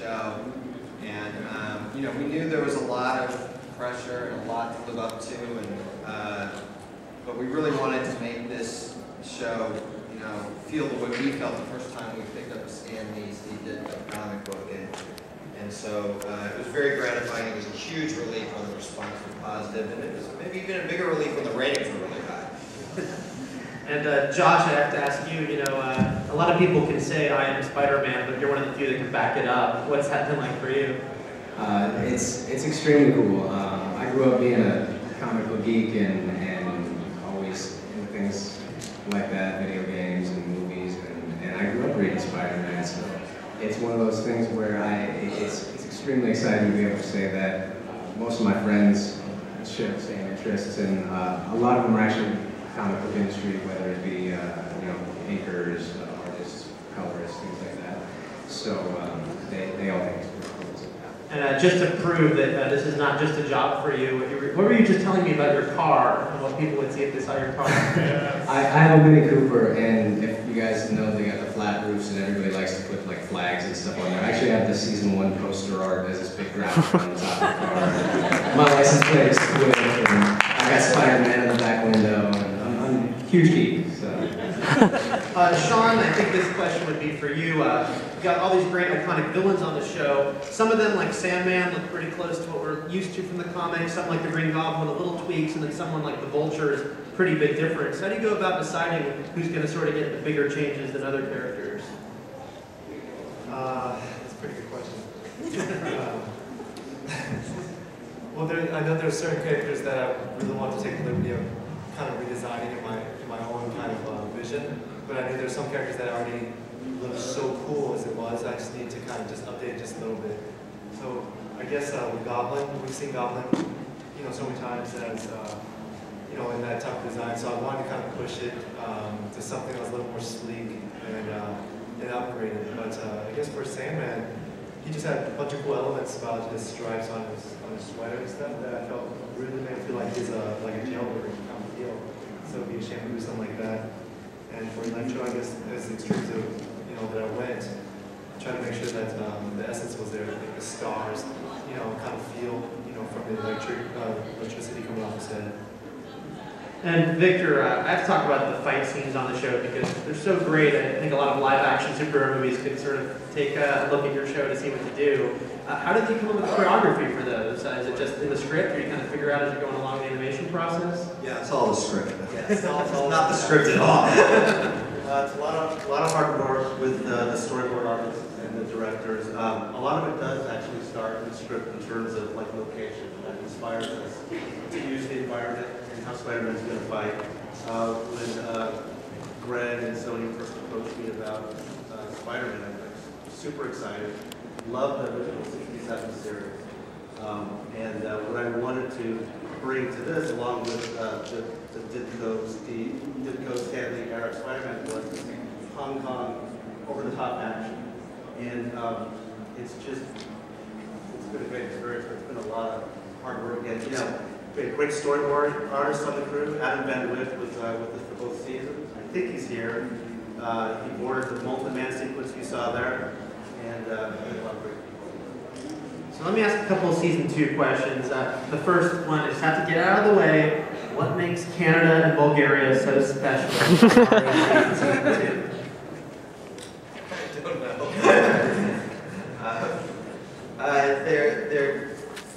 show, and you know, we knew there was a lot of pressure and a lot to live up to, and but we really wanted to make this show, you know, feel the way we felt the first time we picked up a Stan Lee did a comic book, and so it was very gratifying. It was a huge relief when the response was positive, and it was maybe even a bigger relief when the ratings were really high. And Josh, I have to ask you, you know, a lot of people can say I am Spider-Man, but you're one of the few that can back it up. What's that been like for you? It's extremely cool. I grew up being a comic book geek and always into things like that, video games and movies, and I grew up reading Spider-Man, so it's one of those things where it's extremely exciting to be able to say that most of my friends share the same interests, and a lot of them are actually comic book industry, whether it be you know, inkers, artists, colorists, things like that. So they all think it's pretty cool. And just to prove that this is not just a job for you, what were you just telling me about your car and what people would see if they saw your car? I have a Mini Cooper, and if you guys know, they got the flat roofs, and everybody likes to put like flags and stuff on there. I actually have the season 1 poster art as this big graphic on the top of the car. My license plate is Quick, and I got Spider-Man in the back window, and I'm a huge geek. So. Sean, I think this question would be for you. You got all these great iconic villains on the show. Some of them, like Sandman, look pretty close to what we're used to from the comics. Some like the Green Goblin with little tweaks, and then someone like the Vulture is pretty big difference. How do you go about deciding who's going to sort of get the bigger changes than other characters? That's a pretty good question. Well, I know there are certain characters that I really want to take the liberty of kind of redesigning in my own kind of vision, but I know there's some characters that already look so cool as it was. I just need to kind of just update just a little bit. So I guess with Goblin, we've seen Goblin, you know, so many times as you know, in that type of design. So I wanted to kind of push it to something that was a little more sleek and upgraded. But I guess for Sandman, he just had a bunch of cool elements about his stripes on his sweater and stuff that I felt really made me feel like he's like a jailbird kind of deal. So it'd be a shame to do something like that. And for Electro, I guess as extreme as you know that I went, try to make sure that the essence was there, like the stars, you know, kind of feel, you know, from the electricity coming off his head. And Victor, I have to talk about the fight scenes on the show because they're so great. I think a lot of live-action superhero movies could sort of take a look at your show to see what to do. How did you come up with choreography for those? Is it just in the script, or you kind of figure out as you're going along the animation process? Yeah, it's all the script. Yeah, it's all not the script at all. It's a lot of hard work with the storyboard artists and the directors. A lot of it does actually start in the script in terms of like location that inspires us to use the environment and how Spider-Man's going to fight. When Greg and Sony first approached me about Spider-Man, I was super excited. Loved the original '67 series, and what I wanted to bring to this, along with the Ditko Stanley era Spider-Man, was Hong Kong over-the-top action, and it's been a great experience. It's been a lot of hard work, and you know, we had great storyboard artists on the crew. Adam Van Wyck was with us for both seasons. I think he's here. He boarded the Molten Man sequence you saw there. And a lot of great people. So let me ask a couple of season 2 questions. The first one is, have to get out of the way. What makes Canada and Bulgaria so special? I don't know.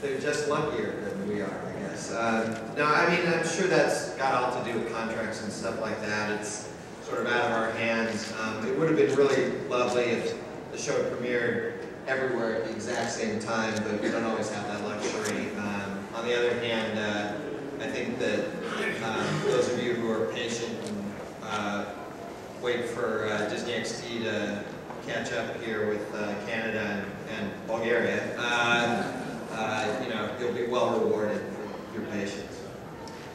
They're just luckier than we are, I guess. No, I mean, I'm sure that's got all to do with contracts and stuff like that. It's sort of out of our hands. It would have been really lovely if the show premiered everywhere at the exact same time, but we don't always have that luxury. On the other hand, I think that those of you who are patient and wait for Disney XD to catch up here with Canada and Bulgaria, you know, you'll be well rewarded for your patience.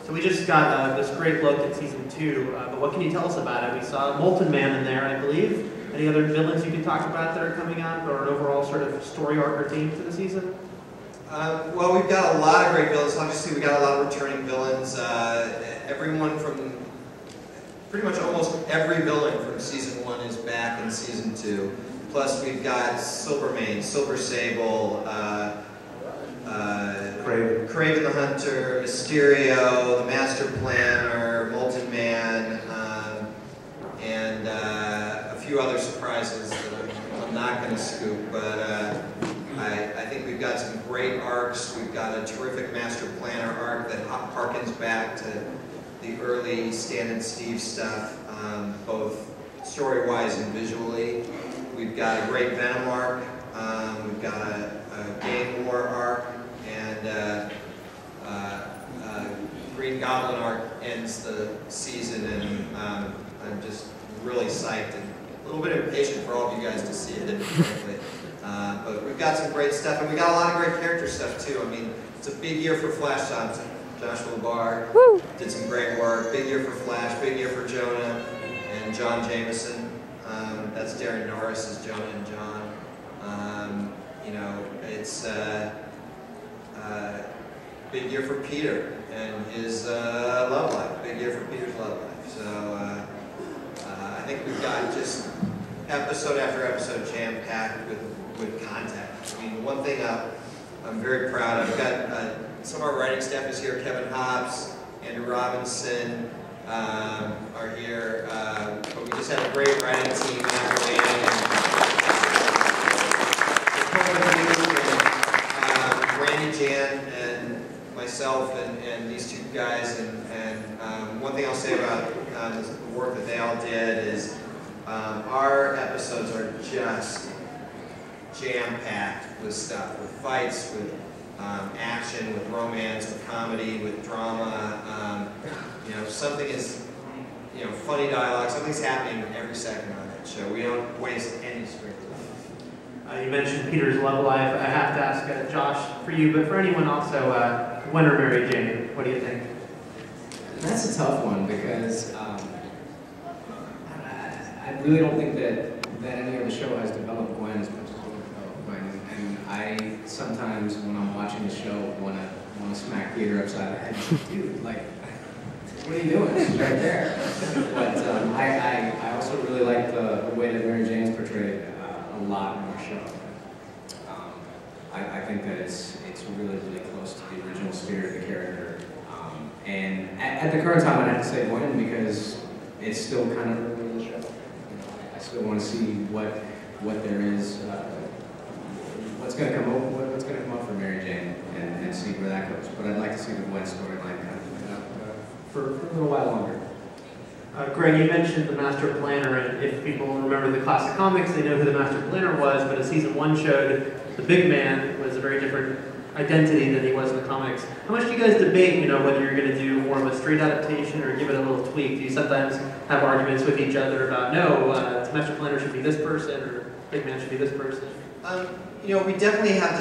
So we just got this great look at season 2, but what can you tell us about it? We saw Molten Man in there, I believe. Any other villains you can talk about that are coming up, or an overall sort of story arc or theme to the season? Well, we've got a lot of great villains. Obviously, we got a lot of returning villains. Everyone from, pretty much almost every villain from season 1 is back in season 2. Plus we've got Silvermane, Silver Sable, Craven the Hunter, Mysterio, the Master Planner, Molten Man, and a few other surprises that I'm not going to scoop, but I think we've got some great arcs. We've got a terrific Master Planner arc that harkens back to the early Stan and Steve stuff, both story-wise and visually. We've got a great Venom arc. We've got a Gang War arc, and Green Goblin arc ends the season, and I'm just really psyched and a little bit impatient for all of you guys to see it, frankly. But we've got some great stuff, and we got a lot of great character stuff too. I mean, it's a big year for Flash Thompson. Joshua LeBar did some great work. Big year for Flash, big year for Jonah and John Jameson. That's Darren Norris as Jonah and John. You know, it's big year for Peter and his love life. Big year for Peter's love life. So I think we've got just episode after episode jam-packed with content. I mean, one thing I'm very proud of, I've got some of our writing staff is here. Kevin Hobbs, Andrew Robinson are here. But we just have a great writing team. Randy, Jan, and myself, and these two guys. And one thing I'll say about the work that they all did is our episodes are just jam-packed with stuff, with fights, with action, with romance, with comedy, with drama. You know, something is, you know, funny dialogue. Something's happening every second on that show. We don't waste any script. You mentioned Peter's love life. I have to ask Josh for you, but for anyone also, when or Mary Jane? What do you think? That's a tough one because I really don't think that any other show has developed Gwen as much as we developed Gwen. And I sometimes, when I'm watching the show, want to smack Peter upside the head. Dude, like, what are you doing? She's right there. But I also really like the way that Mary Jane's portrayed a lot in our show. I think that it's really, really close to the original spirit of the character. And at the current time, I'd have to say Gwen because it's still kind of early in the show. You know, I still want to see what there is, what's going to come up for Mary Jane, and see where that goes. But I'd like to see the Gwen storyline kind of pick up for a little while longer. Greg, you mentioned the Master Planner, and if people remember the classic comics, they know who the Master Planner was, but as season 1 showed, the big man was a very different identity than he was in the comics. How much do you guys debate, you know, whether you're going to do more of a straight adaptation or give it a little tweak? Do you sometimes have arguments with each other about, no, Master Planner should be this person, or big man should be this person? You know, we definitely have